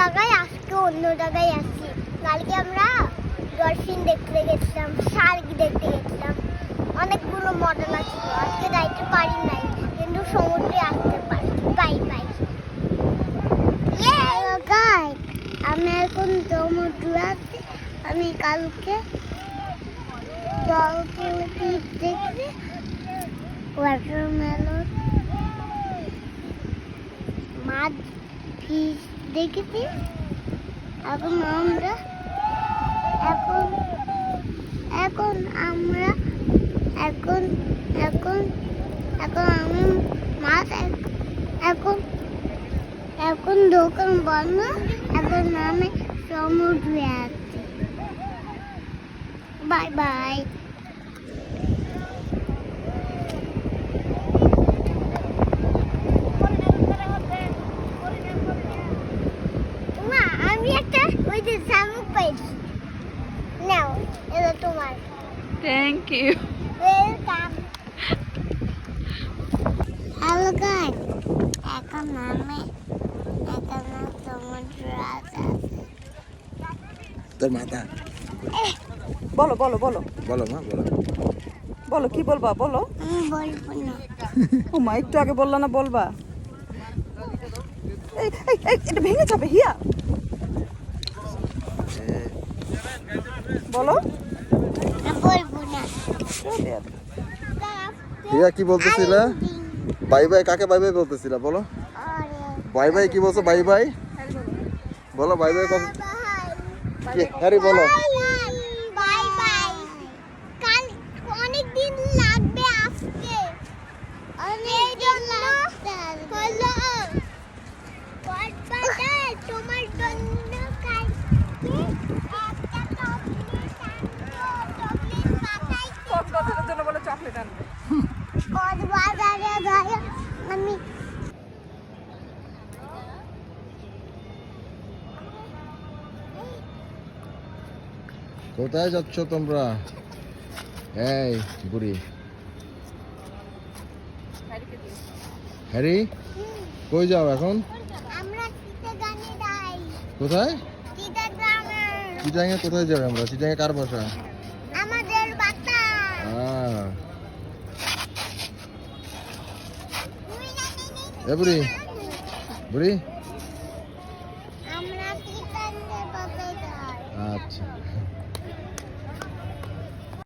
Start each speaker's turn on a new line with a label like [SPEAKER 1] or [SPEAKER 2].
[SPEAKER 1] জায়গায়, আজকে অন্য জায়গায় আছি। কালকে আমরা ডলফিন দেখতে গেছিলাম, শার্ক দেখতে গেছিলাম, অনেকগুলো মডেল ছিল। আজকে যাইতে পারি নাই, কিন্তু সমুদ্রে আসতে পাই। আমি এখন সমুদ্রে আছি। আমি কালকে ডলফিন দেখতে, ওয়াটারমেলন, মাছ, ফিশ দেখেছি। এখন আমরা এখন এখন আমরা এখন এখন এখন আমি মাছ এখন এখন দোকান বন্ধ। এখন আমি সমুদ্রে আছি। Bye bye. আমি একটা ওই যে শামুক পাইছি। নাও, এটা তোমার।
[SPEAKER 2] Thank you.
[SPEAKER 1] Welcome. Hello guys, এখন আমি সমুদ্রে আছি।
[SPEAKER 3] তোর মাথা
[SPEAKER 2] বলো বলো বলো
[SPEAKER 3] বলো মা বলো
[SPEAKER 2] বলো, কি বলবা বলো।
[SPEAKER 1] আমি বলবো না।
[SPEAKER 2] ও মা, একটু আগে বললা না বলবা। এই এই এই, এটা ভেঙে যাবে হিয়া। বলো।
[SPEAKER 1] আমি বলবো না।
[SPEAKER 3] হিয়া কি বলতেছিলা? বাই বাই কাকে বাই বাই বলতেছিলা বলো? বাই বাই কি বলছো? বাই বাই বলো। বাই বাই কি? হ্যারি বলো।
[SPEAKER 1] Bye bye. কাল অনেক দিন লাগবে আসতে। অনেক দিন লাগবে। হলো কতটা তোমার জন্য কালকে একটা চকলেট পাঠাই।
[SPEAKER 2] কক্সবাজারের জন্য বলে চকলেট আনবে।
[SPEAKER 1] কক্সবাজারে যাই আমি।
[SPEAKER 3] কোথায় যাচ্ছ তোমরা? এই বুড়ি হ্যারি, কই যাও এখন?
[SPEAKER 1] আমরা চিটাগাঙে যাই।
[SPEAKER 3] কোথায়?
[SPEAKER 1] চিটাগাঙে।
[SPEAKER 3] চিটাঙে কোথায় যাবে আমরা? চিটাঙে কার বাসা?
[SPEAKER 1] আমাদের বাতা।
[SPEAKER 3] এ বুড়ি বুড়ি